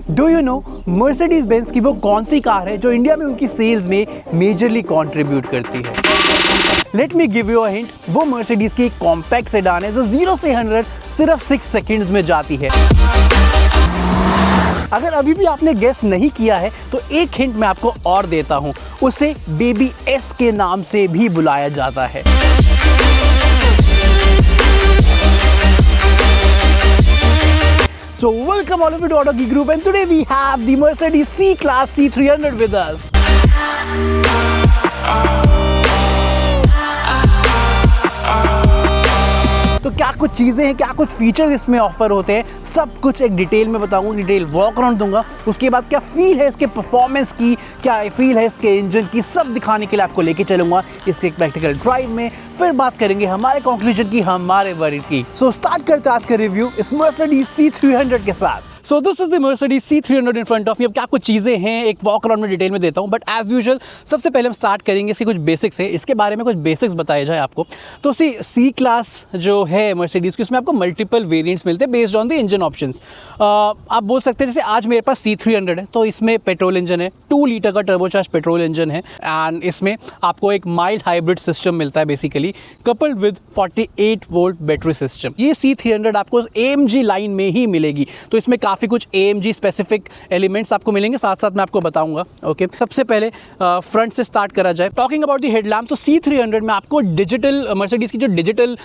Do you know Mercedes Benz की वो कौन सी कार है जो इंडिया में उनकी सेल्स में मेजरली कंट्रीब्यूट करती है? Let me give you a hint, वो मर्सिडीज की एक कॉम्पैक्ट सेडान है जो 0 से 100 सिर्फ 6 सेकंड्स में जाती है। अगर अभी भी आपने गेस नहीं किया है तो एक हिंट मैं आपको और देता हूं, उसे बेबी एस के नाम से भी बुलाया जाता है। So welcome all of you to Auto Geek Group, and today we have the Mercedes C-Class C300 with us. तो क्या कुछ चीज़ें हैं, क्या कुछ फीचर्स इसमें ऑफर होते हैं, सब कुछ एक डिटेल में बताऊंगा, डिटेल वॉक अराउंड दूंगा। उसके बाद क्या फील है इसके परफॉर्मेंस की, क्या फील है इसके इंजन की, सब दिखाने के लिए आपको लेके चलूंगा इसके एक प्रैक्टिकल ड्राइव में। फिर बात करेंगे हमारे कंक्लूजन की, हमारे वर्ड की। सो स्टार्ट करते हैं आज का रिव्यू इस Mercedes C300 के साथ। So this is the Mercedes C300 in front of me. अब क्या कुछ चीज़ें हैं एक वॉक अराउंड में डिटेल में देता हूँ, बट एज यूजुअल सबसे पहले हम स्टार्ट करेंगे इसके कुछ बेसिक्स है, इसके बारे में कुछ बेसिक्स बताए जाए आपको। तो सी क्लास जो है Mercedes की, उसमें आपको मल्टीपल वेरिएंट्स मिलते हैं based on the engine options. आप बोल सकते हैं जैसे आज मेरे पास C300 है तो इसमें पेट्रोल इंजन है, 2 लीटर का टर्बोचार्ज पेट्रोल इंजन है, एंड इसमें आपको एक माइल्ड हाइब्रिड सिस्टम मिलता है basically, coupled with 48 volt battery system. ये C300 आपको AMG लाइन में ही मिलेगी, तो इसमें काफ़ी कुछ AMG स्पेसिफिक एलिमेंट्स आपको मिलेंगे, साथ साथ मैं आपको बताऊंगा। ओके, सबसे पहले फ्रंट से स्टार्ट करा जाए। टॉकिंग अबाउट द हेडलैम्प, तो C300 में आपको डिजिटल Mercedes की जो डिजिटल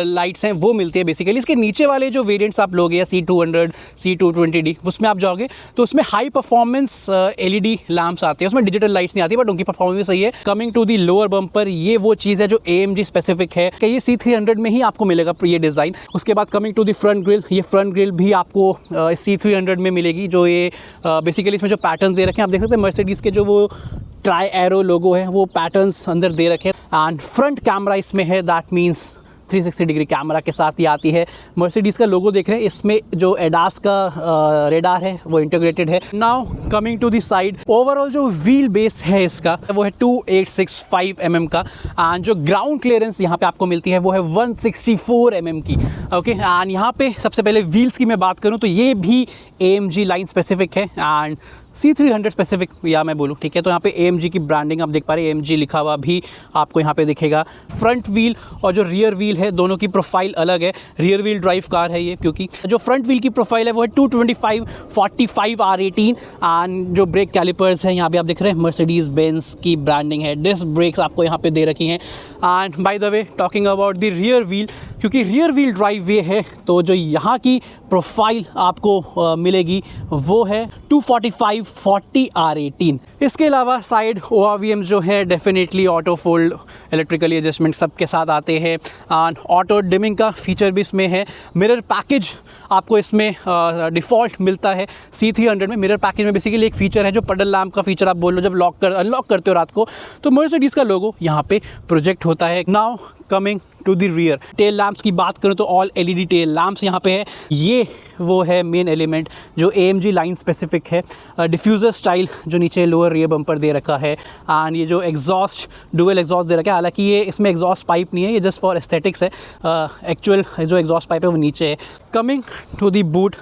लाइट्स हैं वो मिलती है बेसिकली। इसके नीचे वाले जो वेरिएंट्स आप लोगे या C200, C220D, उसमें आप जाओगे तो उसमें हाई परफॉर्मेंस LED लैम्प्स आते हैं, उसमें डिजिटल लाइट्स नहीं आती, बट उनकी परफॉर्मेंस भी सही है। Coming to the lower bumper, ये वो चीज़ है जो AMG स्पेसिफिक है कि ये C300 में ही आपको मिलेगा ये डिज़ाइन। उसके बाद coming to the front grille, ये फ्रंट ग्रिल भी आपको C300 में मिलेगी, जो ये बेसिकली इसमें जो पैटर्न्स दे रखे हैं आप देख सकते हैं, Mercedes के जो वो ट्राई एरो लोगो है वो पैटर्न्स अंदर दे रखे हैं। एंड फ्रंट कैमरा इसमें है, दैट मीन्स 360 डिग्री कैमरा के साथ ही आती है। Mercedes का लोगो देख रहे हैं, इसमें जो एडास का रेडार है वो इंटीग्रेटेड है। Now coming to the side, overall जो व्हील बेस है इसका वो है 2865 mm का, एंड जो ग्राउंड क्लियरेंस यहाँ पे आपको मिलती है वो है 164 mm की। ओके, एंड यहाँ पे सबसे पहले व्हील्स की मैं बात करूँ तो ये भी AMG लाइन स्पेसिफिक है एंड C300 स्पेसिफिक या मैं बोलूँ, ठीक है। तो यहाँ पे AMG की ब्रांडिंग आप देख पा रहे हैं, AMG लिखा हुआ भी आपको यहाँ पे दिखेगा। फ्रंट व्हील और जो रियर व्हील है दोनों की प्रोफाइल अलग है, रियर व्हील ड्राइव कार है ये, क्योंकि जो फ्रंट व्हील की प्रोफाइल है वो है 225/45 R18, एंड जो ब्रेक कैलिपर्स हैं यहाँ पे आप देख रहे हैं Mercedes Benz की ब्रांडिंग है। डिस्क ब्रेक्स आपको यहाँ पे दे रखी हैं। And by the way talking about the rear wheel, क्योंकि रियर व्हील ड्राइव वे है तो जो यहाँ की प्रोफाइल आपको मिलेगी वो है 245/40 R18। इसके अलावा साइड ORVM जो है definitely auto fold, electrically adjustment सबके साथ आते हैं, एंड ऑटो डिमिंग का फीचर भी इसमें है। मिरर पैकेज आपको इसमें डिफ़ॉल्ट मिलता है C300 में। मिरर पैकेज में बेसिकली एक फीचर है जो पडल लैम्प का फीचर, आप बोल लो जब अनलॉक करते हो रात को तो Mercedes का लोगो यहाँ पे प्रोजेक्ट होता है। Now coming to the rear, tail lamps की बात करूँ तो ऑल LED टेल लैम्प्स यहाँ पे है। ये वो है मेन एलिमेंट जो AMG लाइन स्पेसिफिक है। डिफ्यूज़र स्टाइल जो नीचे लोअर रियर बम्पर दे रखा है, एंड ये जो एग्जॉस्ट डुअल एग्जॉस्ट दे रखा है, हालांकि ये इसमें एग्जॉस्ट पाइप नहीं है, ये जस्ट फॉर एस्थेटिक्स है। एक्चुअल जो एग्जॉस्ट पाइप है वो नीचे है। कमिंग टू दी बूट,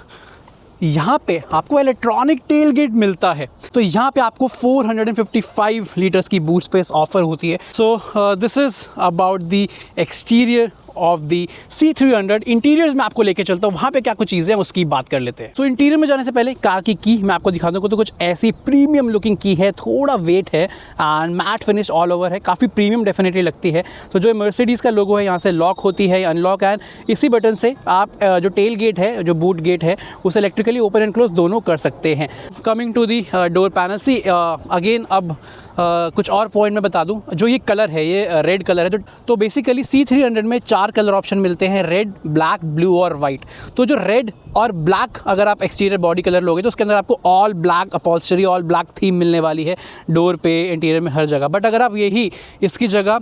यहाँ पे आपको इलेक्ट्रॉनिक टेल गेट मिलता है, तो यहाँ पे आपको 455 लीटर्स की बूट स्पेस ऑफर होती है। So this is about the exterior of the C300। Interiors में आपको लेके चलता हूँ, वहाँ पे क्या कुछ चीज़ें हैं उसकी बात कर लेते हैं। सो इंटीरियर में जाने से पहले कार की की मैं आपको दिखा दूँ तो कुछ ऐसी प्रीमियम लुकिंग की है, थोड़ा वेट है and matte finish all over है, काफ़ी प्रीमियम डेफिनेटली लगती है। तो जो Mercedes का लोगो है यहाँ से लॉक होती है, अनलॉक, एंड इसी बटन से आप जो टेल गेट है, जो बूट गेट है, उसे इलेक्ट्रिकली ओपन एंड क्लोज दोनों कर सकते हैं। Coming to the door panel, see again अब कुछ और पॉइंट मैं बता दूं, जो ये कलर है ये रेड कलर है, तो बेसिकली C300 में 4 कलर ऑप्शन मिलते हैं, रेड, ब्लैक, ब्लू और वाइट। तो जो रेड और ब्लैक अगर आप एक्सटीरियर बॉडी कलर लोगे तो उसके अंदर आपको all black upholstery, all black theme मिलने वाली है डोर पे, इंटीरियर में, हर जगह। बट अगर आप यही इसकी जगह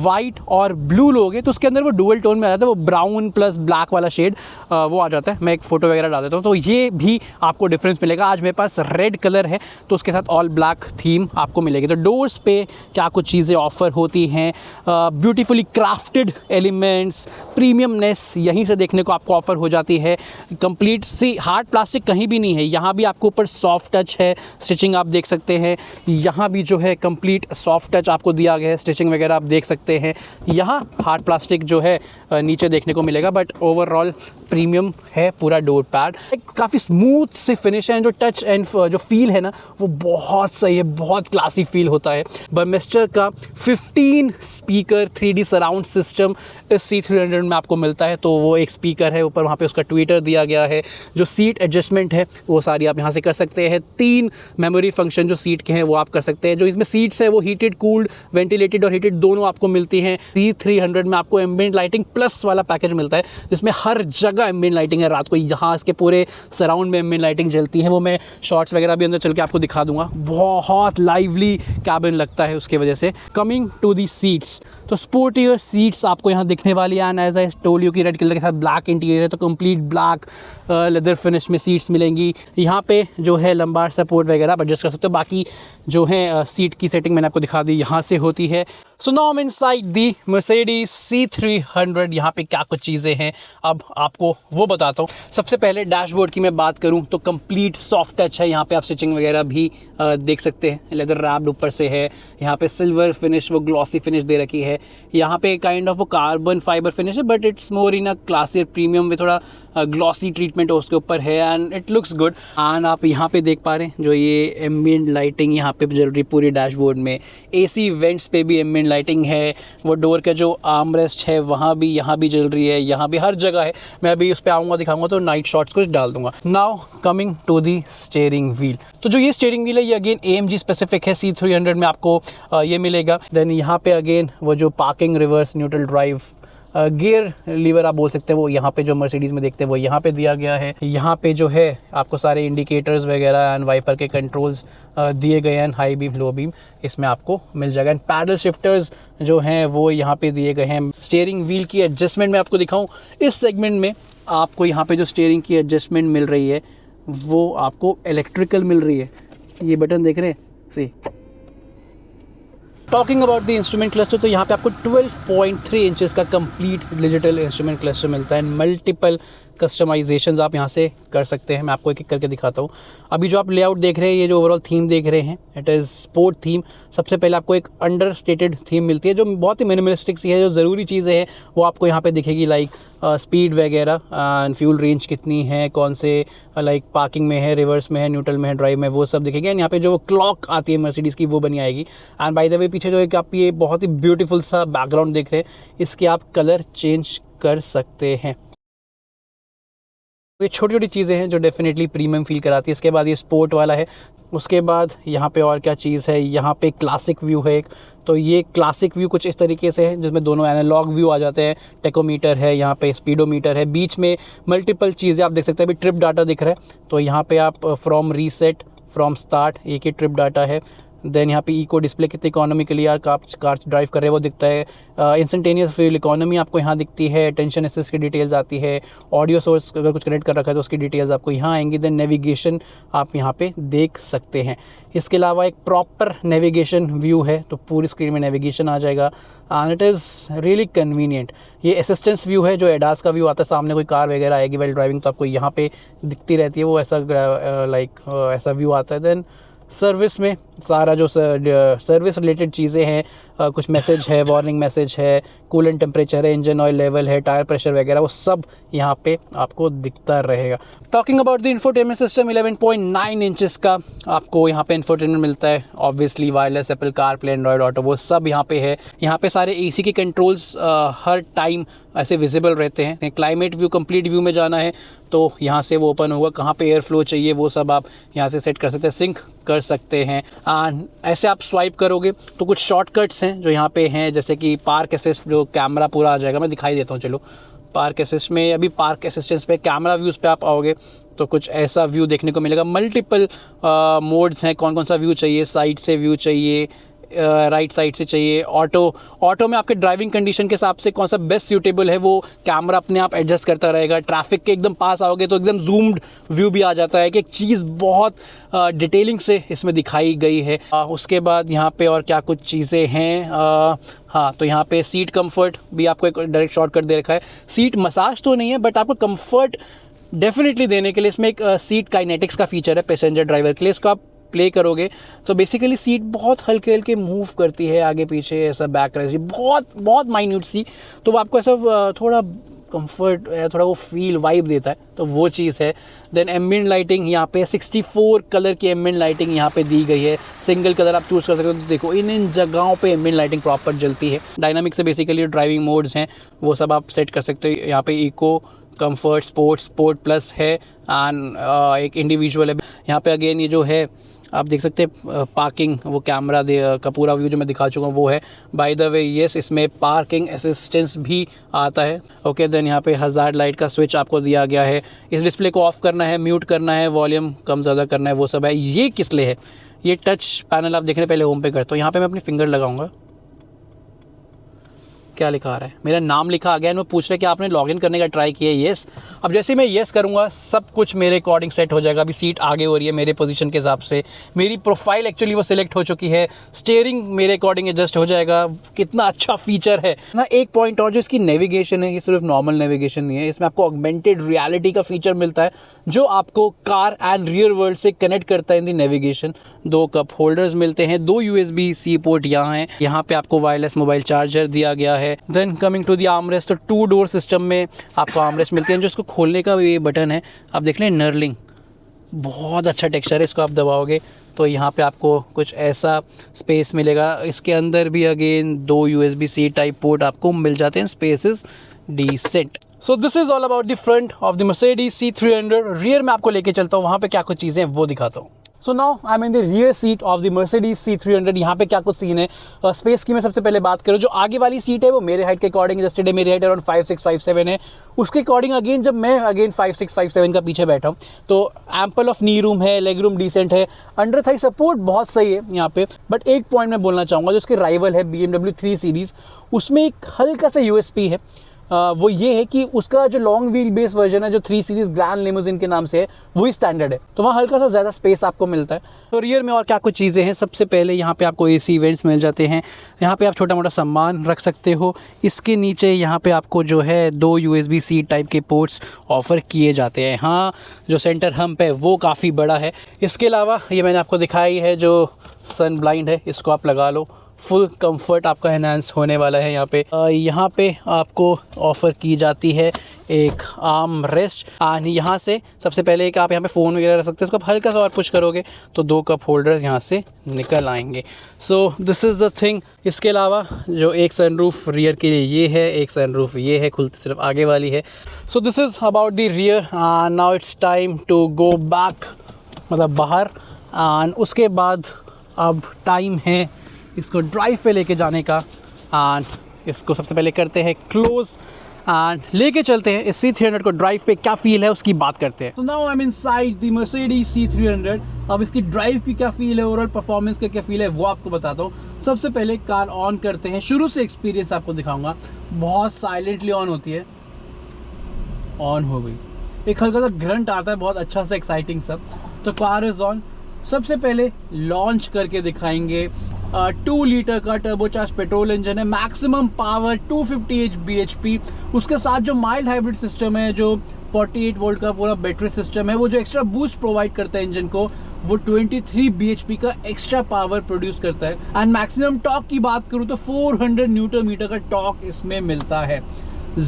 वाइट और ब्लू लोगे तो उसके अंदर वो डुअल टोन में आ जाता है, वो ब्राउन प्लस ब्लैक वाला शेड वो आ जाता है। मैं एक फ़ोटो वगैरह डाल देता हूँ तो ये भी आपको डिफरेंस मिलेगा। आज मेरे पास रेड कलर है तो उसके साथ ऑल ब्लैक थीम आपको मिलेगी। तो डोर्स पे क्या कुछ चीज़ें ऑफर होती हैं, beautifully crafted element performance, premiumness यहीं से देखने को आपको ऑफर हो जाती है। कंप्लीट सी हार्ड प्लास्टिक कहीं भी नहीं है, यहाँ भी आपको ऊपर सॉफ्ट टच है, स्टिचिंग आप देख सकते हैं। यहाँ भी जो है कंप्लीट सॉफ्ट टच आपको दिया गया है, स्टिचिंग वगैरह आप देख सकते हैं। यहाँ हार्ड प्लास्टिक जो है नीचे देखने को मिलेगा, बट ओवरऑल प्रीमियम है पूरा डोर पैड। एक काफ़ी स्मूथ से फिनिश है, जो टच एंड जो फील है ना वो बहुत सही है, बहुत क्लासी फील होता है। बर्मेस्टर का 15 स्पीकर 3D सराउंड सिस्टम इस C300 में आपको मिलता है। तो वो एक स्पीकर है ऊपर, वहाँ पे उसका ट्विटर दिया गया है। जो सीट एडजस्टमेंट है वो सारी आप यहाँ से कर सकते हैं। 3 मेमोरी फंक्शन जो सीट के हैं वो आप कर सकते हैं। जो इसमें सीट्स है वो हीटेड, कूल्ड, वेंटिलेटेड और हीटेड दोनों आपको मिलती हैं। C300 में आपको एम्बिएंट लाइटिंग प्लस वाला पैकेज मिलता है, जिसमें हर जगह एम्बिएंट लाइटिंग है। रात को यहाँ इसके पूरे सराउंड में एम्बिएंट लाइटिंग जलती है, वो मैं शॉर्ट्स वगैरह भी अंदर चल के आपको दिखा दूंगा। बहुत लाइवली कैबिन लगता है उसके वजह से। कमिंग टू दी सीट्स, तो स्पोर्टियर सीट्स आपको यहाँ दिखने वाली है। And as I told you कि रेड कलर के साथ ब्लैक इंटीरियर है, तो कंप्लीट ब्लैक लेदर फिनिश में सीट्स मिलेंगी। यहाँ पे जो है लंबार सपोर्ट वगैरह आप एडजस्ट कर सकते हो। बाकी जो है सीट की सेटिंग मैंने आपको दिखा दी, यहाँ से होती है। So now I am inside the Mercedes C300। यहाँ पे क्या कुछ चीज़ें हैं अब आपको वो बताता हूँ। सबसे पहले डैशबोर्ड की मैं बात करूँ तो कंप्लीट सॉफ्ट टच है। यहाँ पे आप स्टिचिंग वगैरह भी देख सकते हैं, लेदर रैप्ड ऊपर से है। यहाँ पे सिल्वर फिनिश, वो ग्लॉसी फिनिश दे रखी है। यहाँ पे काइंड ऑफ वो कार्बन फाइबर फिनिश है, but it's more in a classy premium में, थोड़ा ग्लॉसी ट्रीटमेंट उसके ऊपर है and it looks good. And आप यहाँ पे देख पा रहे हैं जो ये एम्बिएंट लाइटिंग यहाँ पे जल रही पूरी डैशबोर्ड में। AC वेंट्स पे भी एम्बिएंट लाइटिंग है। वो डोर का जो आर्म रेस्ट है वहाँ भी, यहाँ भी जल रही है, यहाँ भी हर जगह है। मैं अभी उस पर आऊँगा, दिखाऊंगा तो नाइट शॉट्स कुछ डाल दूंगा। Now coming to the steering wheel, तो जो ये स्टीयरिंग व्हील है ये अगेन AMG स्पेसिफिक है। C300 में आपको ये मिलेगा। देन यहाँ पे अगेन वो जो parking, reverse, neutral drive, gear lever आप बोल सकते हैं, वो यहाँ पे जो मर्सिडीज़ में देखते हैं वो यहाँ पे दिया गया है। यहाँ पे जो है आपको सारे इंडिकेटर्स वगैरह एंड वाइपर के कंट्रोल्स दिए गए हैं, हाई बीम, लो बीम इसमें आपको मिल जाएगा। एंड पैडल शिफ्टर्स जो हैं वो यहाँ पे दिए गए हैं। स्टीयरिंग व्हील की एडजस्टमेंट मैं आपको दिखाऊँ, इस सेगमेंट में आपको यहाँ पे जो स्टीयरिंग की एडजस्टमेंट मिल रही है वो आपको इलेक्ट्रिकल मिल रही है। ये बटन देख रहे हैं, see. Talking about the instrument cluster, तो यहाँ पे आपको 12.3 इंचेस का कंप्लीट डिजिटल इंस्ट्रूमेंट क्लस्टर मिलता है। मल्टीपल कस्टमाइजेशंस आप यहाँ से कर सकते हैं। मैं आपको एक एक करके दिखाता हूँ। अभी जो आप लेआउट देख रहे हैं, ये जो ओवरऑल थीम देख रहे हैं, इट इज़ स्पोर्ट थीम। सबसे पहले आपको एक अंडरस्टेटेड थीम मिलती है जो बहुत ही मिनिमलिस्टिक सी है। जो ज़रूरी चीज़ें हैं वो आपको यहाँ पे दिखेगी, लाइक स्पीड वगैरह एंड फ्यूल रेंज कितनी है, कौन से लाइक पार्किंग में है, रिवर्स में है, न्यूट्रल में है, ड्राइव में, वो सब दिखेगी। एंड यहाँ पे जो क्लॉक आती है मर्सिडीज़ की वो बनी आएगी। एंड बाय द वे पीछे जो एक आप ये बहुत ही ब्यूटीफुल सा बैकग्राउंड देख रहे हैं, इसके आप कलर चेंज कर सकते हैं। ये छोटी छोटी चीज़ें हैं जो डेफिनेटली प्रीमियम फील कराती है। इसके बाद ये स्पोर्ट वाला है। उसके बाद यहाँ पे और क्या चीज़ है, यहाँ पे क्लासिक व्यू है एक। तो ये क्लासिक व्यू कुछ इस तरीके से है जिसमें दोनों एनालॉग व्यू आ जाते हैं। टेकोमीटर है, यहाँ पे स्पीडोमीटर है, बीच में मल्टीपल चीज़ें आप देख सकते हैं। अभी ट्रिप डाटा दिख रहा है, तो यहाँ पे आप फ्रॉम रीसेट, फ्रॉम स्टार्ट, एक ही ट्रिप डाटा है। देन यहाँ पे इको डिस्प्ले, कितनी इकोनॉमिकली यार कार ड्राइव कर रहे हैं वो दिखता है। इंस्टेंटेनियस फ्यूल इकोनॉमी आपको यहाँ दिखती है। टेंशन असिस्ट की डिटेल्स आती है। ऑडियो सोर्स अगर कुछ कनेक्ट कर रखा है तो उसकी डिटेल्स आपको यहाँ आएंगी। देन नेविगेशन आप यहाँ पे देख सकते हैं। इसके अलावा एक प्रॉपर नेविगेशन व्यू है, तो पूरी स्क्रीन में नेविगेशन आ जाएगा and it is really convenient. ये असिस्टेंस व्यू है, जो एडास का व्यू आता है, सामने कोई कार वगैरह आएगी वाइल ड्राइविंग तो आपको यहाँ पे दिखती रहती है, वो ऐसा लाइक ऐसा व्यू आता है। देन सर्विस में सारा जो सर्विस रिलेटेड चीज़ें हैं, कुछ मैसेज है, वार्निंग मैसेज है, कूलेंट टेम्परेचर है, इंजन ऑयल लेवल है, टायर प्रेशर वगैरह, वो सब यहाँ पे आपको दिखता रहेगा। Talking about the infotainment system, 11.9 inches का आपको यहाँ पे इंफोटेनमेंट मिलता है। Obviously wireless, Apple CarPlay, Android auto, वो सब यहाँ पे है। यहाँ पे सारे AC के कंट्रोल्स हर टाइम ऐसे विजिबल रहते हैं। क्लाइमेट व्यू, कंप्लीट व्यू में जाना है तो यहाँ से वो ओपन होगा। कहाँ पे एयर फ्लो चाहिए वो सब आप यहाँ से सेट कर सकते हैं, सिंक कर सकते हैं। एंड ऐसे आप स्वाइप करोगे तो कुछ शॉर्टकट्स हैं जो यहाँ पे हैं, जैसे कि पार्क असिस्ट, जो कैमरा पूरा आ जाएगा। मैं दिखाई देता हूँ, चलो। पार्क असिस्ट में, अभी पार्क असिस्टेंस पे कैमरा व्यूज़ पे आप आओगे तो कुछ ऐसा व्यू देखने को मिलेगा। मल्टीपल मोड्स हैं, कौन कौन सा व्यू चाहिए, साइड से व्यू चाहिए, राइट साइड से चाहिए। ऑटो में आपके ड्राइविंग कंडीशन के हिसाब से कौन सा बेस्ट सूटेबल है वो कैमरा अपने आप एडजस्ट करता रहेगा। ट्रैफिक के एकदम पास आओगे तो एकदम जूम्ड व्यू भी आ जाता है कि एक चीज़ बहुत डिटेलिंग से इसमें दिखाई गई है। उसके बाद यहाँ पे और क्या कुछ चीज़ें हैं, हाँ तो यहाँ पे सीट कंफर्ट भी आपको एक डायरेक्ट शॉर्टकट दे रखा है। सीट मसाज तो नहीं है बट आपको कंफर्ट डेफिनेटली देने के लिए इसमें एक सीट काइनेटिक्स का फीचर है पैसेंजर ड्राइवर के लिए। इसको आप प्ले करोगे तो बेसिकली सीट बहुत हल्के हल्के मूव करती है आगे पीछे, ऐसा बैक रेस्ट बहुत बहुत माइन्यूट सी, तो वो आपको ऐसा थोड़ा कंफर्ट, थोड़ा वो फील वाइब देता है, तो वो चीज़ है। देन एम्बिएंट लाइटिंग यहाँ पे 64 कलर की एम्बिएंट लाइटिंग यहाँ पे दी गई है। सिंगल कलर आप चूज़ कर सकते हो। तो देखो इन जगहों पे एम्बिएंट लाइटिंग प्रॉपर जलती है। डायनामिक से बेसिकली ड्राइविंग मोड्स हैं वो सब आप सेट कर सकते हो। यहाँ पे इको, कंफर्ट, स्पोर्ट प्लस है एंड एक इंडिविजुअल है। यहाँ पे अगेन ये जो है आप देख सकते हैं पार्किंग, वो कैमरा का पूरा व्यू जो मैं दिखा चुका हूँ वो है। बाय द वे यस, इसमें पार्किंग असिस्टेंस भी आता है। ओके देन यहाँ पे हज़ार्ड लाइट का स्विच आपको दिया गया है। इस डिस्प्ले को ऑफ करना है, म्यूट करना है, वॉल्यूम कम ज़्यादा करना है, वो सब है। ये किस लिए है? ये टच पैनल आप देखने पहले होम पे करते हो। यहाँ पे मैं अपनी फिंगर लगाऊंगा, क्या लिखा आ रहा है? मेरा नाम लिखा आ गया है। वो पूछ रहे कि आपने लॉगिन करने का ट्राई किया है। येस। अब जैसे मैं येस करूँगा सब कुछ मेरे अकॉर्डिंग सेट हो जाएगा। अभी सीट आगे हो रही है मेरे पोजीशन के हिसाब से, मेरी प्रोफाइल एक्चुअली वो सिलेक्ट हो चुकी है, स्टीयरिंग मेरे अकॉर्डिंग एडजस्ट हो जाएगा। कितना अच्छा फीचर है ना। एक पॉइंट और, जो इसकी नेविगेशन है, ये सिर्फ नॉर्मल नेविगेशन नहीं है, इसमें आपको ऑगमेंटेड रियलिटी का फीचर मिलता है जो आपको कार एंड रियर वर्ल्ड से कनेक्ट करता है इन दी नेविगेशन। 2 कप होल्डर्स मिलते हैं, 2 USB-C पोर्ट यहाँ हैं। यहाँ पे आपको वायरलेस मोबाइल चार्जर दिया गया है। Then coming to the armrest, तो 2 डोर सिस्टम में आपको आर्मरेस्ट मिलते हैं। जो इसको खोलने का ये बटन है आप देख लें, नर्लिंग बहुत अच्छा टेक्सचर है। इसको आप दबाओगे तो यहाँ पे आपको कुछ ऐसा स्पेस मिलेगा। इसके अंदर भी अगेन 2 USB-C टाइप पोर्ट आपको मिल जाते हैं। Space is decent. So this is all about the front of the Mercedes C300। Rear में आपको लेके चलता हूँ, वहाँ पे क्या कुछ चीज़ें हैं वो दिखाता हूँ। So now I am in the rear seat of the Mercedes C300। यहाँ पे क्या कुछ सीन है। स्पेस की मैं सबसे पहले बात करूँ, जो आगे वाली सीट है वो मेरे हाइट के अकॉर्डिंग एडजस्टेड है। मेरी हाइट अराउंड 5'6", 5'7" है। उसके अकॉर्डिंग अगेन जब मैं 5'6", 5'7" का पीछे बैठा हूँ तो एम्पल ऑफ नी रूम है, लेग रूम डिसेंट है, अंडर थाई सपोर्ट बहुत सही है यहाँ पे। बट एक पॉइंट मैं बोलना चाहूँगा, जो उसके राइवल है BMW 3 सीरीज़, उसमें एक हल्का सा USP है। वो ये है कि उसका जो लॉन्ग व्हील बेस वर्जन है, जो 3 सीरीज़ ग्रैंड लिमोजिन के नाम से है, वही स्टैंडर्ड है, तो वहाँ हल्का सा ज़्यादा स्पेस आपको मिलता है। तो रियर में और क्या कुछ चीज़ें हैं, सबसे पहले यहाँ पे आपको AC वेंट्स मिल जाते हैं। यहाँ पे आप छोटा मोटा सामान रख सकते हो। इसके नीचे यहाँ पे आपको जो है 2 USB-C टाइप के पोर्ट्स ऑफ़र किए जाते हैं। हाँ, जो सेंटर हम्प है वो काफ़ी बड़ा है। इसके अलावा ये मैंने आपको दिखाई है जो सन ब्लाइंड है, इसको आप लगा लो, फुल कंफर्ट आपका एनहांस होने वाला है। यहाँ पे आपको ऑफ़र की जाती है एक आर्म रेस्ट। एंड यहाँ से सबसे पहले एक आप यहाँ पे फ़ोन वगैरह रख सकते हैं। इसको आप हल्का सा और पुश करोगे तो 2 कप होल्डर्स यहाँ से निकल आएंगे। सो दिस इज़ द थिंग। इसके अलावा जो एक सनरूफ रियर के लिए ये है, एक सनरूफ ये है, खुलती सिर्फ आगे वाली है। So this is about the rear. Now it's time to go back, मतलब बाहर। एंड उसके बाद अब टाइम है इसको ड्राइव पे लेके जाने का। एंड इसको सबसे पहले करते हैं क्लोज एंड लेके चलते हैं इस C300 को ड्राइव पे। क्या फील है उसकी बात करते हैं। तो now I am inside the Mercedes C300। अब इसकी ड्राइव की क्या फील है, ओवरऑल परफॉर्मेंस का क्या फील है वो आपको बताता हूँ। सबसे पहले कार ऑन करते हैं, शुरू से एक्सपीरियंस आपको दिखाऊंगा। बहुत साइलेंटली ऑन होती है, ऑन हो गई, एक हल्का सा ग्रंट आता है, बहुत अच्छा सा एक्साइटिंग सब। तो कार इज ऑन। सबसे पहले लॉन्च करके दिखाएंगे। 2 लीटर का टर्बोचार्ज पेट्रोल इंजन है, मैक्सिमम पावर 250 bhp। उसके साथ जो माइल्ड हाइब्रिड सिस्टम है, जो 48 वोल्ट का पूरा बैटरी सिस्टम है, वो जो एक्स्ट्रा बूस्ट प्रोवाइड करता है इंजन को, वो 23 bhp का एक्स्ट्रा पावर प्रोड्यूस करता है। एंड मैक्सिमम टॉर्क की बात करूँ तो 400 न्यूटन मीटर का टॉर्क इसमें मिलता है।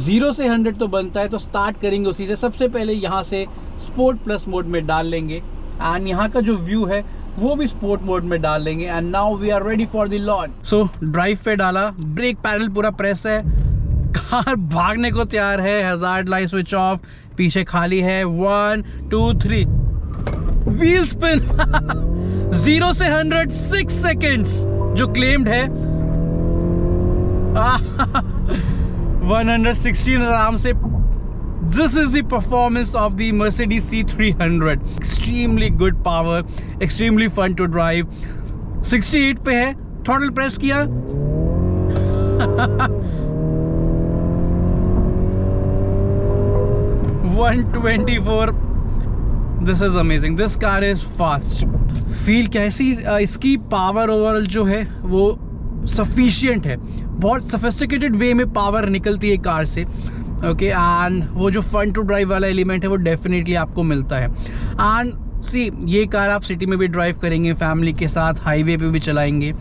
0 से 100 तो बनता है, तो स्टार्ट करेंगे उसी से। सबसे पहले यहाँ से स्पोर्ट प्लस मोड में डाल लेंगे एंड यहाँ का जो व्यू है वो भी स्पोर्ट मोड में डाल लेंगे। And now we are ready for the launch. So drive पे डाला, ब्रेक पैडल पूरा प्रेस है, कार भागने को तैयार है। हज़ार्ड लाइट स्विच ऑफ, पीछे खाली है। 1 2 3 व्हील स्पिन। 0 से 100 6 सेकेंड्स जो क्लेम्ड है। 116 आराम से। This is the performance of the Mercedes C300. Extremely good power, extremely fun to drive. 68 पे है, थ्रॉटल प्रेस किया 124। This is amazing, this car is fast. Feel कैसी, इसकी पावर ओवरऑल जो है वो सफिशिएंट है, बहुत सोफिस्टिकेटेड वे में पावर निकलती है कार से। ओके एंड वो जो फन टू ड्राइव वाला एलिमेंट है वो डेफिनेटली आपको मिलता है। एंड सी, ये कार आप सिटी में भी ड्राइव करेंगे, फैमिली के साथ हाईवे पे भी चलाएंगे,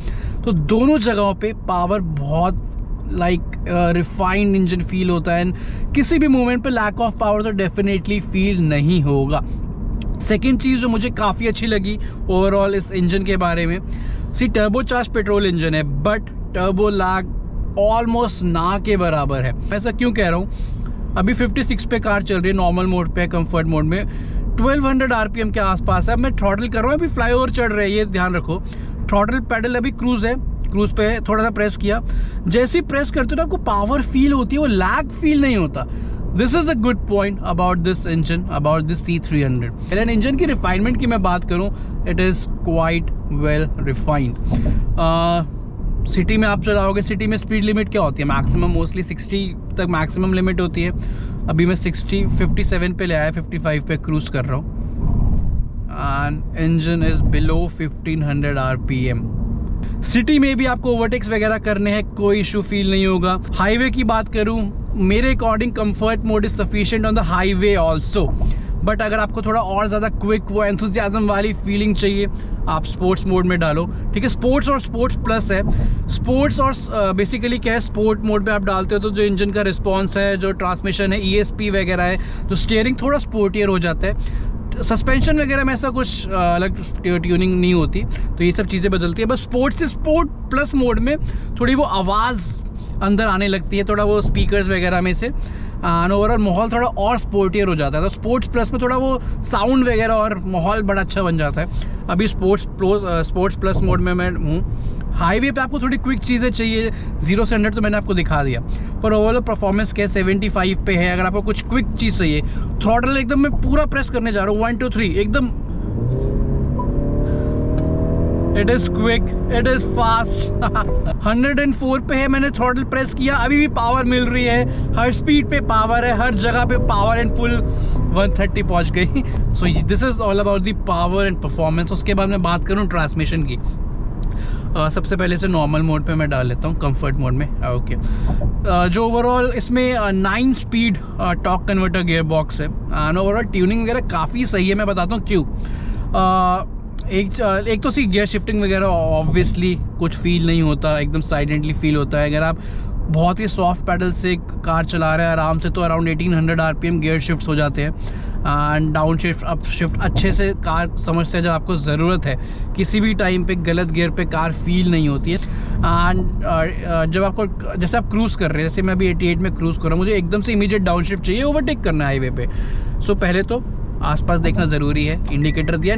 तो दोनों जगहों पे पावर बहुत रिफाइंड इंजन फील होता है। एंड किसी भी मोमेंट पे लैक ऑफ पावर तो डेफिनेटली फील नहीं होगा। सेकेंड चीज़ जो मुझे काफ़ी अच्छी लगी ओवरऑल इस इंजन के बारे में, सी टर्बो चार्ज पेट्रोल इंजन है बट टर्बो लैग ऑलमोस्ट ना के बराबर है। ऐसा क्यों कह रहा हूँ, अभी 56 पे कार चल रही है, नॉर्मल मोड पे, कंफर्ट मोड में 1200 RPM के आसपास है। अब मैं थ्रॉटल कर रहा हूँ, अभी फ्लाईओवर चढ़ रहे हैं, ये ध्यान रखो। थ्रॉटल पेडल अभी क्रूज है, क्रूज पे थोड़ा सा प्रेस किया, जैसे ही प्रेस करते हो तो आपको पावर फील होती है, वो लैग फील नहीं होता। This is a good point about this engine, about this C300। And engine की रिफाइनमेंट की मैं बात करूँ, it is quite well refined. City में आप चलाओगे, सिटी में स्पीड लिमिट क्या होती है, मैक्सिमम मोस्टली 60 तक मैक्सिमम लिमिट होती है। अभी मैं 57 पे ले आया, 55 पे क्रूज कर रहा हूँ and engine is below 1500 RPM। City में भी आपको ओवरटेक्स वगैरह करने हैं, कोई इशू फील नहीं होगा। हाईवे की बात करूं, मेरे according comfort mode is sufficient on the highway also, but अगर आपको थोड़ा और ज़्यादा क्विक वो एंथुसियाज्म वाली फीलिंग चाहिए, आप स्पोर्ट्स मोड में डालो। ठीक है, स्पोर्ट्स और स्पोर्ट्स प्लस है। स्पोर्ट्स और बेसिकली क्या है, स्पोर्ट मोड पे आप डालते हो तो जो इंजन का रिस्पॉन्स है, जो ट्रांसमिशन है, ESP वगैरह है, जो स्टीयरिंग थोड़ा स्पोर्टियर हो जाता है। सस्पेंशन वगैरह में ऐसा कुछ अलग ट्यूनिंग नहीं होती, तो ये सब चीज़ें बदलती है। बस स्पोर्ट्स से स्पोर्ट प्लस मोड में थोड़ी वो आवाज़ अंदर आने लगती है, थोड़ा वो स्पीकर्स वगैरह में से, एंड ओवरऑल माहौल थोड़ा और स्पोर्टियर हो जाता है। तो स्पोर्ट्स प्लस में थोड़ा वो साउंड वगैरह और माहौल बड़ा अच्छा बन जाता है। अभी स्पोर्ट्स प्लस मोड में मैं हूँ। हाईवे पे आपको थोड़ी क्विक चीज़ें चाहिए, 0 से 100 तो मैंने आपको दिखा दिया, पर ओवरऑल परफॉर्मेंस क्या है, 75 पे है। अगर आपको कुछ क्विक चीज़ चाहिए, थ्रॉटल एकदम मैं पूरा प्रेस करने जा रहा हूँ, 1 2 3 एकदम, it is quick, it is fast. 104 पे है, मैंने थ्रॉटल प्रेस किया, अभी भी पावर मिल रही है, हर स्पीड पे पावर है, हर जगह पे पावर एंड पुल 130 पहुँच गई। सो this is all about the power and performance. उसके बाद मैं बात करूँ ट्रांसमिशन की, सबसे पहले से नॉर्मल मोड पे मैं डाल लेता हूँ, कंफर्ट मोड में। ओके, जो ओवरऑल इसमें 9 speed torque converter gear box है एंड ओवरऑल ट्यूनिंग वगैरह काफ़ी सही है। मैं बताता हूँ क्यों। एक तो सी गियर शिफ्टिंग वगैरह ऑब्वियसली कुछ फील नहीं होता, एकदम साइलेंटली फील होता है। अगर आप बहुत ही सॉफ्ट पैडल से कार चला रहे हैं आराम से, तो अराउंड 1800 RPM गियर शिफ्ट हो जाते हैं and down shift up shift अच्छे से कार समझते हैं। जब आपको ज़रूरत है किसी भी टाइम पे गलत गियर पे कार फील नहीं होती है। एंड जब आपको, जैसे आप क्रूज़ कर रहे हैं, जैसे मैं अभी 88 में क्रूज़ कर रहा हूँ, मुझे एकदम से इमीडिएट डाउन शिफ्ट चाहिए, ओवरटेक करना है हाईवे पे। सो पहले तो आसपास देखना ज़रूरी है, इंडिकेटर दिया,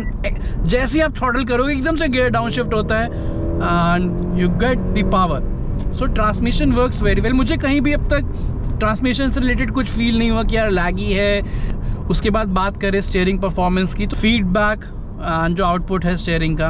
जैसे ही आप थ्रॉटल करोगे एकदम से गियर डाउन शिफ्ट होता है and you get the power. So transmission works very well. मुझे कहीं भी अब तक ट्रांसमिशन से रिलेटेड कुछ फील नहीं हुआ कि यार लैगी है। उसके बाद बात करें स्टीयरिंग परफॉर्मेंस की, तो फीडबैक जो आउटपुट है स्टीयरिंग का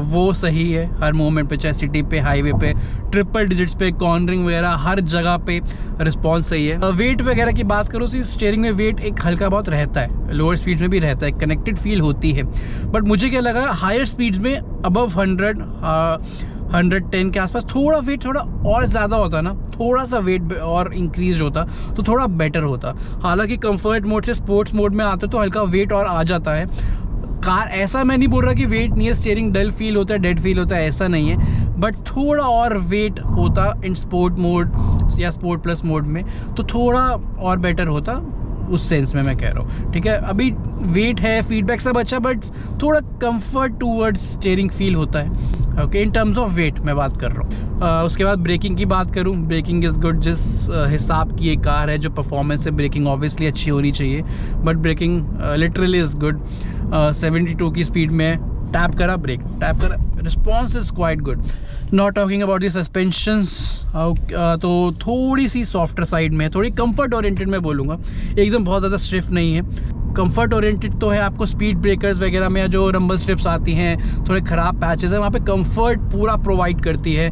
वो सही है हर मोमेंट पे, चाहे सिटी पे, हाईवे पे, ट्रिपल डिजिट्स पे, कॉर्नरिंग वगैरह हर जगह पे रिस्पॉन्स सही है। वेट वगैरह की बात करो तो स्टीयरिंग में वेट एक हल्का बहुत रहता है, लोअर स्पीड में भी रहता है, कनेक्टेड फील होती है। बट मुझे क्या लगा, हायर स्पीड्स में अबव 110 के आसपास थोड़ा वेट थोड़ा और ज़्यादा होता ना, थोड़ा सा वेट और इंक्रीज होता तो थोड़ा बेटर होता। हालांकि कंफर्ट मोड से स्पोर्ट्स मोड में आते तो हल्का वेट और आ जाता है। कार ऐसा मैं नहीं बोल रहा कि वेट नहीं है, स्टीयरिंग डल फील होता है, डेड फील होता है, ऐसा नहीं है, बट थोड़ा और वेट होता इन स्पोर्ट मोड या स्पोर्ट प्लस मोड में, तो थोड़ा और बेटर होता उस सेंस में मैं कह रहा हूँ। ठीक है, अभी वेट है, फीडबैक सब अच्छा, बट थोड़ा कंफर्ट टूवर्ड्स स्टीयरिंग फील होता है। Okay, in terms of weight मैं बात कर रहा हूँ। उसके बाद ब्रेकिंग की बात करूँ, ब्रेकिंग इज़ गुड। जिस हिसाब की ये कार है, जो परफॉर्मेंस है, ब्रेकिंग ऑब्वियसली अच्छी होनी चाहिए, but braking literally is good. 72 की स्पीड में टैप करा, ब्रेक टैप करा, response is quite good. Not talking about the suspensions, तो थोड़ी सी सॉफ्टर साइड में, थोड़ी कंफर्ट ओरिएंटेड मैं बोलूँगा, एकदम बहुत ज़्यादा स्टिफ नहीं है। कंफर्ट ओरिएंटेड तो है, आपको स्पीड ब्रेकर्स वगैरह में जो रंबल स्ट्रिप्स आती हैं, थोड़े ख़राब पैचेस हैं, वहाँ पे कंफर्ट पूरा प्रोवाइड करती है।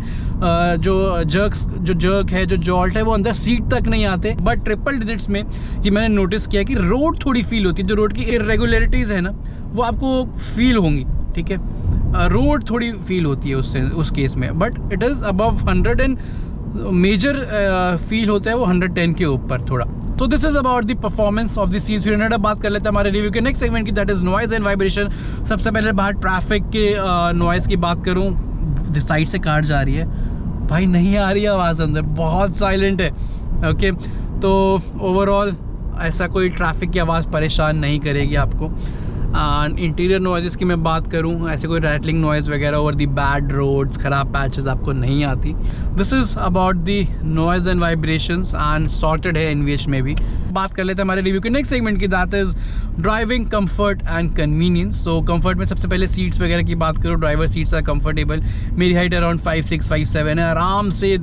जो जर्क है, जो जॉल्ट है, वो अंदर सीट तक नहीं आते। बट ट्रिपल डिजिट्स में ये मैंने नोटिस किया कि रोड थोड़ी फील होती है, जो रोड की इरेगुलरिटीज़ है ना वो आपको फील होंगी, ठीक है। रोड थोड़ी फील होती है उससे, उस केस में, but it is above 100 and major feel होता है वो 110 के ऊपर थोड़ा। तो this is about the performance of the C300। अब बात कर लेते हैं हमारे रिव्यू के नेक्स्ट सेगमेंट की, that is noise and vibration. सबसे पहले बाहर ट्रैफिक के नॉइज़ की बात करूँ, साइड से कार जा रही है भाई, नहीं आ रही आवाज़ अंदर, बहुत साइलेंट है, ओके। तो ओवरऑल ऐसा कोई ट्रैफिक की आवाज़ परेशान नहीं करेगी आपको। इंटीरियर नॉइज़ की मैं बात करूं, ऐसे कोई रैटलिंग नॉइज़ वगैरह ओवर दी बैड रोड्स, ख़राब पैचेस आपको नहीं आती। This is about the noise and vibrations and sorted है NVH में भी। बात कर लेते हैं हमारे रिव्यू के नेक्स्ट सेगमेंट की, that is driving comfort and convenience. So comfort में सबसे पहले सीट्स वगैरह की बात करूँ, ड्राइवर सीट्स आर कंफर्टेबल। मेरी हाइट अराउंड 5'6", 5'7" है, आराम से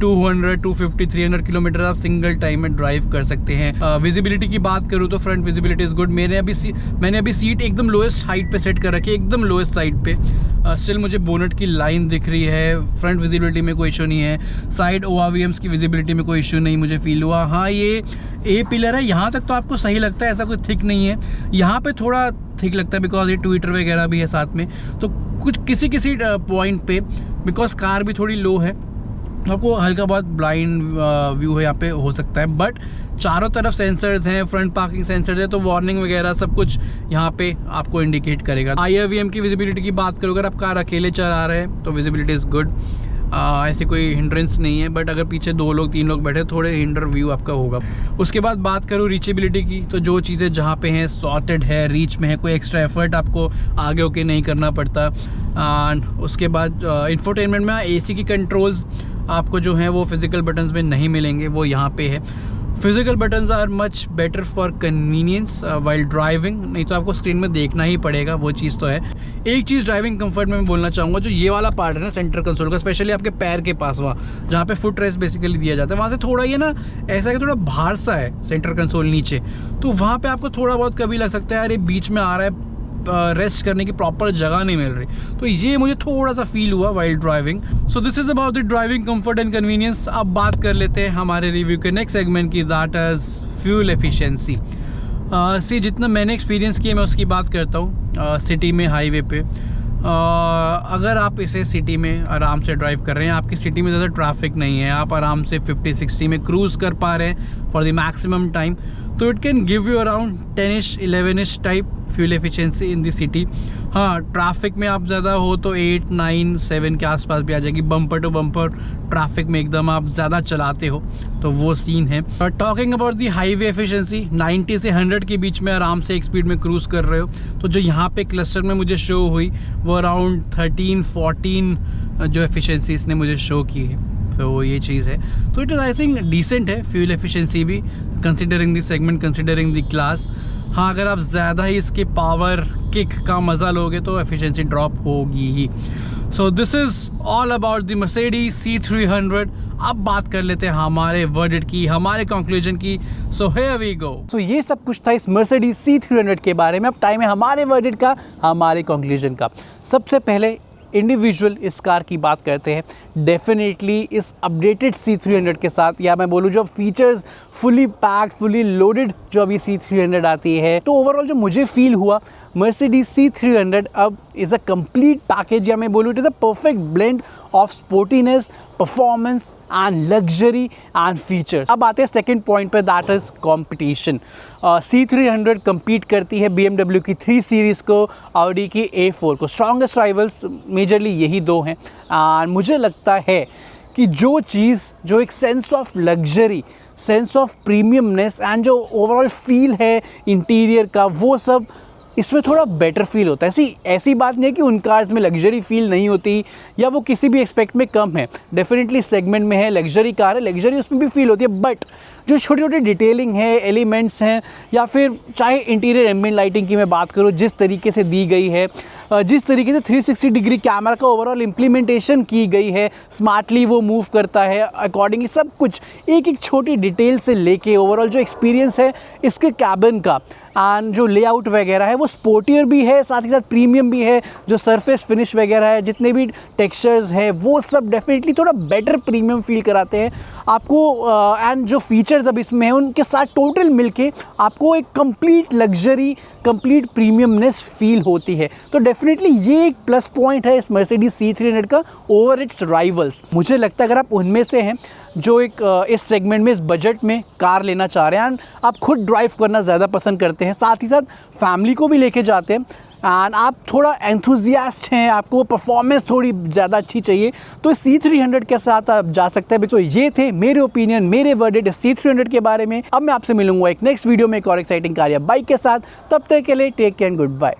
200, 250, 300 किलोमीटर आप सिंगल टाइम में ड्राइव कर सकते हैं। विजिबिलिटी की बात करूँ तो फ्रंट विजिबिलिटी इज़ गुड। मैंने अभी सीट एकदम लोएस्ट हाइट पे सेट कर रखी है, एकदम लोएस्ट साइड पे। स्टिल मुझे बोनट की लाइन दिख रही है, फ्रंट विजिबिलिटी में कोई इशू नहीं है, साइड ORVMs की विजिबिलिटी में कोई इशू नहीं मुझे फील हुआ। हाँ, ये A पिलर है, यहाँ तक तो आपको सही लगता है, ऐसा कोई थिक नहीं है। यहाँ पे थोड़ा थिक लगता है बिकॉज ये ट्विटर वगैरह भी है साथ में, तो कुछ किसी पॉइंट पे बिकॉज कार भी थोड़ी लो है, आपको हल्का बहुत ब्लाइंड व्यू है यहाँ पे हो सकता है। बट चारों तरफ सेंसर्स हैं, फ्रंट पार्किंग सेंसर्स है, तो वार्निंग वगैरह सब कुछ यहाँ पे आपको इंडिकेट करेगा। IRVM की विजिबिलिटी की बात करो, अगर आप कार अकेले चला रहे हैं तो विजिबिलिटी इज़ गुड, ऐसे कोई हिंड्रेंस नहीं है। बट अगर पीछे 2 लोग 3 लोग बैठे, थोड़े हिंडर व्यू आपका होगा। उसके बाद बात करूँ रीचेबिलिटी की, तो जो चीज़ें जहाँ पे हैं सॉर्टेड है, रीच में है, कोई एक्स्ट्रा एफर्ट आपको आगे होके नहीं करना पड़ता। उसके बाद इंफोटेनमेंट में AC की कंट्रोल्स आपको जो हैं वो फिज़िकल बटन्स में नहीं मिलेंगे, वो यहाँ पे है। Physical buttons are much better for convenience while driving, नहीं तो आपको स्क्रीन में देखना ही पड़ेगा, वो चीज़ तो है। एक चीज़ ड्राइविंग कंफर्ट में मैं बोलना चाहूँगा, जो ये वाला पार्ट है ना सेंटर कंसोल का, स्पेशली आपके पैर के पास, वहाँ जहाँ पे फुट रेस्ट बेसिकली दिया जाता है, वहाँ से थोड़ा ये ना ऐसा कि थोड़ा भार सा है सेंटर कंसोल नीचे, तो वहाँ पर आपको थोड़ा बहुत कभी लग सकता है यार ये बीच में आ रहा है, रेस्ट करने की प्रॉपर जगह नहीं मिल रही, तो ये मुझे थोड़ा सा फील हुआ while driving. So this is about the driving comfort and convenience. अब बात कर लेते हैं हमारे रिव्यू के नेक्स्ट सेगमेंट की, दैट इज़ फ्यूल एफिशिएंसी। जितना मैंने एक्सपीरियंस किया मैं उसकी बात करता हूँ। सिटी में हाईवे पे अगर आप इसे सिटी में आराम से ड्राइव कर रहे हैं, आपकी सिटी में ज़्यादा ट्रैफिक नहीं है, आप आराम से 50-60 में क्रूज़ कर पा रहे हैं फॉर द मैक्सिमम टाइम, तो it can give you around 10-ish 11-ish type fuel efficiency in the city. हाँ, ट्रैफिक में आप ज़्यादा हो तो 8, 9, 7 के आसपास भी आ जाएगी। बम्पर टू बम्पर ट्रैफिक में एकदम आप ज़्यादा चलाते हो तो वो सीन है। Talking about the highway efficiency, 90 से 100 के बीच में आराम से एक स्पीड में क्रूज़ कर रहे हो, तो जो यहाँ पे क्लस्टर में मुझे शो हुई वो अराउंड 13-14 जो एफिशिएंसी इसने मुझे शो की है, तो ये चीज़ है। तो it is I think decent है फ्यूल एफिशिएंसी भी, considering the segment, considering the class. हाँ, अगर आप ज़्यादा ही इसके पावर किक का मज़ा लोगे तो एफिशिएंसी ड्रॉप होगी ही। So this is all about the Mercedes C300। अब बात कर लेते हैं हमारे वर्डिट की, हमारे कंक्लूजन की। So here we go. सो ये सब कुछ था इस मर्सिडीज C300 के बारे में। अब टाइम है हमारे वर्डिट का, हमारे कंक्लूजन का। सबसे पहले इंडिविजुअल इस कार की बात करते हैं। डेफिनेटली इस अपडेटेड C300 के साथ, या मैं बोलूँ जो features fully packed, fully loaded जो अभी C300 आती है, तो ओवरऑल जो मुझे फील हुआ, मर्सिडीज C300 अब इज़ अ कंप्लीट पैकेज, या मैं बोलूँ it is a perfect blend of sportiness, performance and luxury and features. अब आते हैं सेकंड पॉइंट पे, that is competition. C300 compete करती है BMW की 3 सीरीज़ को, Audi की A4 को। स्ट्रॉन्गेस्ट राइवल्स मेजरली यही दो हैं। एंड मुझे लगता है कि जो चीज़, जो एक sense of luxury, sense of premiumness and जो ओवरऑल फील है इंटीरियर का, वो सब इसमें थोड़ा बेटर फील होता है। ऐसी बात नहीं है कि उन कार्स में लग्जरी फील नहीं होती या वो किसी भी एक्सपेक्ट में कम है। डेफिनेटली सेगमेंट में है, लग्जरी कार है, लग्जरी उसमें भी फील होती है। बट जो छोटी छोटी डिटेलिंग है, एलिमेंट्स हैं, या फिर चाहे इंटीरियर एम्बिएंट लाइटिंग की मैं बात करूँ जिस तरीके से दी गई है, जिस तरीके से 360 डिग्री कैमरा का ओवरऑल इम्प्लीमेंटेशन की गई है, स्मार्टली वो मूव करता है अकॉर्डिंगली, सब कुछ एक एक छोटी डिटेल से लेके ओवरऑल जो एक्सपीरियंस है इसके कैबिन का एंड जो लेआउट वगैरह है वो स्पोर्टियर भी है, साथ ही साथ प्रीमियम भी है। जो सरफेस फिनिश वगैरह है, जितने भी टेक्सचर्स है, वो सब डेफिनेटली थोड़ा बेटर प्रीमियम फील कराते हैं आपको। एंड जो फीचर्स अब इसमें हैं उनके साथ टोटल मिलके आपको एक complete luxury, complete premiumness feel होती है। तो डेफिनेटली ये एक प्लस पॉइंट है इस मर्सिडीज C300 का ओवर इट्स राइवल्स। मुझे लगता है अगर आप उनमें से हैं जो एक इस सेगमेंट में, इस बजट में कार लेना चाह रहे हैं एंड आप खुद ड्राइव करना ज़्यादा पसंद करते हैं, साथ ही साथ फैमिली को भी लेके जाते हैं एंड आप थोड़ा एंथुजियास्ट हैं, आपको परफॉर्मेंस थोड़ी ज़्यादा अच्छी चाहिए, तो C300 के साथ आप जा सकते हैं। तो ये थे मेरे ओपिनियन, मेरे वर्डिक्ट C300 के बारे में। अब मैं आपसे मिलूंगा एक नेक्स्ट वीडियो में एक और एक्साइटिंग कार या बाइक के साथ। तब तक के लिए take care and good bye.